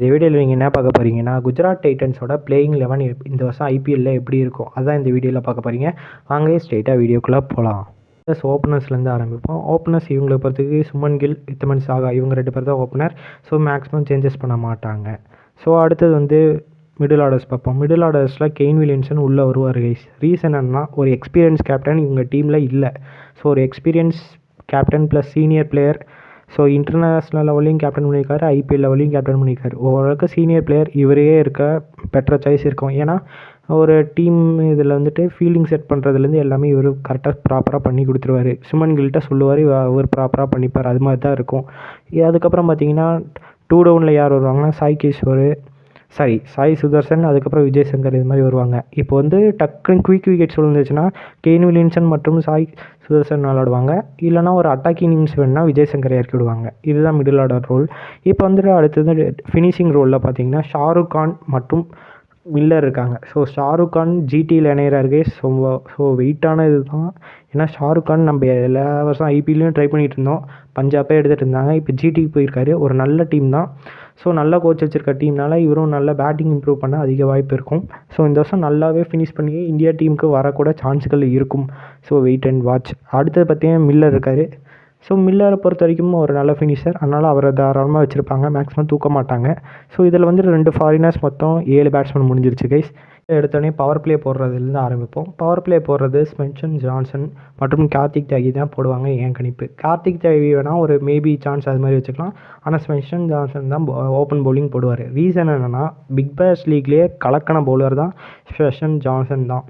இந்த வீடியோவில் நீங்கள் என்ன பார்க்க போகிறீங்கன்னா, குஜராத் டைட்டன்ஸோட பிளேயிங் 11 இந்த வருஷம் ஐபிஎல்லில் எப்படி இருக்கும் அதான் இந்த வீடியோவில் பார்க்க போகிறீங்க. வாங்க ஸ்ட்ரெயிட்டாக வீடியோக்குள்ளே போகலாம். ப்ளஸ் ஓப்பனர்ஸ்லேருந்து ஆரம்பிப்போம். ஓப்பனர்ஸ் இவங்களை பொறுத்தவரைக்கும் சுமன் கில், யுத்தமன் சாகா இவங்க 2 பேர் தான் ஓப்பனர். ஸோ மேக்ஸிமம் சேஞ்சஸ் பண்ண மாட்டாங்க. ஸோ அடுத்தது வந்து மிடில் ஆர்டர்ஸ் பார்ப்போம். மிடில் ஆர்டர்ஸில் கெயின் வில்லியம்சன் உள்ளே வருவார் கைஸ். ரீசன் என்னன்னா, ஒரு எக்ஸ்பீரியன்ஸ் கேப்டன் இவங்க டீமில் இல்லை. ஸோ ஒரு experience captain plus senior player. So international லெவல்லையும் கேப்டன் பண்ணியிருக்காரு, ஐபிஎல் லெவல்லையும் கேப்டன் பண்ணியிருக்காரு. ஓரளவுக்கு சீனியர் பிளேயர் இவரே இருக்க பெட்டர் சாய்ஸ் இருக்கும். ஏன்னா ஒரு டீம் இதில் வந்துட்டு ஃபீல்டிங் செட் பண்ணுறதுலேருந்து எல்லாமே இவர் கரெக்டாக ப்ராப்பராக பண்ணி கொடுத்துருவாரு. சுமன் கில்கிட்ட சொல்லுவார், அவர் ப்ராப்பராக பண்ணிப்பார். அது மாதிரி தான் இருக்கும். அதுக்கப்புறம் பார்த்தீங்கன்னா 2 டவுனில் யார் வருவாங்கன்னா, சாய் சுதர்சன், அதுக்கப்புறம் விஜய் சங்கர் இது மாதிரி வருவாங்க. இப்போ வந்து டக்குன்னு குயிக் விக்கெட்ஸ் விழுந்துச்சுன்னா கெயின் வில்லியம்சன் மற்றும் சாய் சுதர்சன் விளாடுவாங்க. இல்லைனா ஒரு அட்டாக்கிங் இன்னிங்ஸ் வேணுன்னா விஜய் சங்கர் இறக்கி விடுவாங்க. இதுதான் மிடில் ஆர்டர் ரோல். இப்போ வந்துட்டு அடுத்தது ஃபினிஷிங் ரோலில் பார்த்தீங்கன்னா ஷாருக் கான் மற்றும் மில்லர் இருக்காங்க. ஸோ ஷாருக் கான் ஜிடியில் இணையிறாரு. ஸோ வெயிட்டான இது தான். ஏன்னா ஷாருக் கான் நம்ம எல்லா வருஷம் ஐபிஎல்லையும் ட்ரை பண்ணிகிட்டு இருந்தோம், பஞ்சாபே எடுத்துகிட்டு இருந்தாங்க. இப்போ ஜிடிக்கு போயிருக்காரு. ஒரு நல்ல டீம் தான். ஸோ நல்ல கோச் வச்சுருக்க டீம்னால இவரும் நல்ல பேட்டிங் இம்ப்ரூவ் பண்ண அதிக வாய்ப்பு இருக்கும். ஸோ இந்த வருஷம் நல்லாவே ஃபினிஷ் பண்ணி இந்தியா டீமுக்கு வரக்கூட சான்ஸ்கள் இருக்கும். So wait and watch. அடுத்தது பார்த்தீங்கன்னா மில்லர் இருக்கார். ஸோ மில்லரை பொறுத்த வரைக்கும் ஒரு நல்ல ஃபினிஷர், அதனால் அவரை தாராளமாக வச்சுருப்பாங்க. மேக்ஸிமம் தூக்க மாட்டாங்க. ஸோ இதில் வந்து 2 ஃபாரினர்ஸ், மொத்தம் 7 பேட்ஸ்மேன் முடிஞ்சிருச்சு கைஸ். எடுத்தோடனே பவர் பிளே போடுறதுலேருந்து ஆரம்பிப்போம். பவர் பிளே போடுறது ஸ்பென்சன் ஜான்சன் மற்றும் கார்த்திக் தியாகி தான் போடுவாங்க. என் கணிப்பு கார்த்திக் தியாகி வேணால் ஒரு மேபி சான்ஸ் அது மாதிரி வச்சுக்கலாம். ஆனால் ஸ்பென்சன் ஜான்சன் தான் ஓப்பன் பவுலிங் போடுவார். ரீசன் என்னென்னா, பிக் பாஸ் லீக்லேயே கலக்கான பவுலர் தான் ஸ்பென்சன் ஜான்சன் தான்.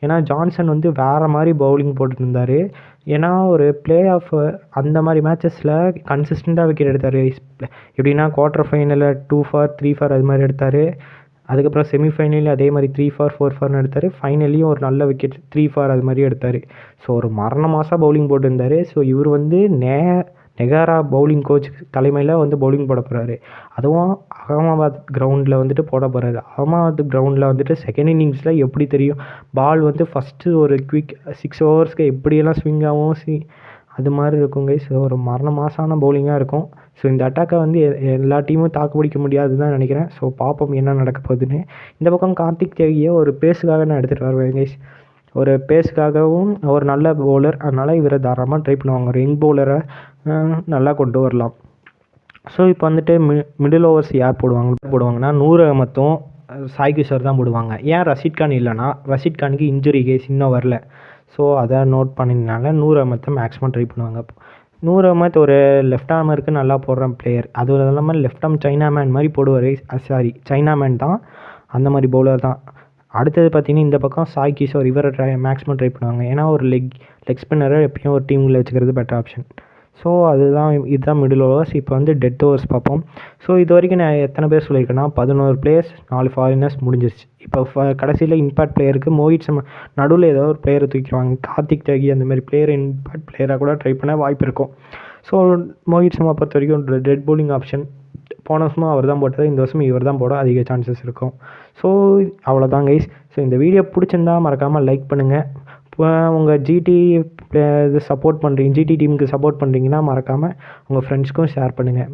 ஏன்னா ஜான்சன் வந்து வேறு மாதிரி பவுலிங் போட்டுருந்தார். ஏன்னா ஒரு பிளே ஆஃப் அந்த மாதிரி மேட்சஸில் கன்சிஸ்டண்ட்டாக விக்கெட் எடுத்தார். எப்படின்னா குவார்ட்டர் ஃபைனலில் 2 for 3 for அது மாதிரி எடுத்தார். அதுக்கப்புறம் செமிஃபைனலில் அதே மாதிரி 3 for 4 for எடுத்தார். ஃபைனல்லையும் ஒரு நல்ல விக்கெட் 3 for அது மாதிரி எடுத்தார். ஸோ ஒரு மரண மாதம் பவுலிங் போட்டுருந்தார். ஸோ இவர் வந்து நெகாரா பவுலிங் கோச் தலைமையில் வந்து பவுலிங் போட போகிறாரு. அதுவும் அகமதாபாத் கிரவுண்டில் வந்துட்டு போட போகிறாரு. அகமதாபாத் கிரவுண்டில் வந்துட்டு செகண்ட் இன்னிங்ஸில் எப்படி தெரியும், பால் வந்து ஃபஸ்ட்டு ஒரு குவிக் 6 ஓவர்ஸ்க்கு எப்படியெல்லாம் ஸ்விங் ஆகும் அது மாதிரி இருக்குங்க. ஸோ ஒரு மரண மாசான பவுலிங்காக இருக்கும். ஸோ இந்த அட்டாக்கை வந்து எல்லா டீமும் தாக்கு பிடிக்க முடியாது தான் நினைக்கிறேன். ஸோ பார்ப்போம் என்ன நடக்க போகுதுன்னு. இந்த பக்கம் கார்த்திக் தியாகியை ஒரு பேஸுக்காக நான் எடுத்துகிட்டு வருவேன் கைஸ். ஒரு பேஸுக்காகவும் ஒரு நல்ல பவுலர், அதனால் இவரை தாராளமாக ட்ரை பண்ணுவாங்க. ஒரு யங் பவுலரை நல்லா கொண்டு வரலாம். ஸோ இப்போ வந்துட்டு மிடில் ஓவர்ஸ் யார் போடுவாங்கன்னா 100 அகமத்தும் சாய் கிஷோர் தான் போடுவாங்க. ஏன் ரஷீத் கான் இல்லைனா, ரஷீத் கானுக்கு இன்ஜுரி கேஸ் இன்னும் வரல. ஸோ அதை நோட் பண்ணினால 100 அகமத்தை மேக்ஸிமம் ட்ரை பண்ணுவாங்க. 100 அகமத் ஒரு லெஃப்ட் ஆர்மருக்கு நல்லா போடுற பிளேயர். அது இல்லாமல் லெஃப்ட் ஆர்ம் சைனாமேன் மாதிரி போடுவார். சைனாமேன் தான், அந்த மாதிரி பவுலர் தான். அடுத்தது பார்த்திங்கன்னா இந்த பக்கம் சாய் கிஷோர், இவரை மேக்ஸிமம் ட்ரை பண்ணுவாங்க. ஏன்னா ஒரு லெக் ஸ்பின்னரை எப்பயும் ஒரு டீமில் வச்சுக்கிறது பெட்டர் ஆப்ஷன். ஸோ இதுதான் மிடில் ஓவர்ஸ். இப்போ வந்து டெத் ஓவர்ஸ் பார்ப்போம். ஸோ இது வரைக்கும் நான் எத்தனை பேர் சொல்லியிருக்கேன்னா 11 பிளேயர்ஸ், 4 ஃபாரினர்ஸ் முடிஞ்சிருச்சு. இப்போ கடைசியில் இம்பாக்ட் பிளேயருக்கு மோஹித் சர்மா நடுவில் ஏதோ ஒரு பிளேயரை தூக்கிடுவாங்க. கார்த்திக் தியாகி அந்த மாதிரி பிளேயர் இம்பாக்ட் பிளேயராக கூட ட்ரை பண்ண வாய்ப்பு இருக்கும். ஸோ மோஹித் சர்மா பொறுத்த வரைக்கும் டெட் பவுலிங் ஆப்ஷன். போன வருஷமும் அவர் தான் போட்டார், இந்த வருஷமும் இவர் தான் போட அதிக சான்சஸ் இருக்கும். ஸோ அவ்வளோதான் கைஸ். ஸோ இந்த வீடியோ பிடிச்சிருந்தா மறக்காமல் லைக் பண்ணுங்கள். இப்போ உங்கள் ஜிடி இது சப்போர்ட் பண்ணுறீங்க, ஜிடி டீமுக்கு சப்போர்ட் பண்ணுறீங்கன்னா மறக்காமல் உங்கள் ஃப்ரெண்ட்ஸ்க்கும் ஷேர் பண்ணுங்கள்.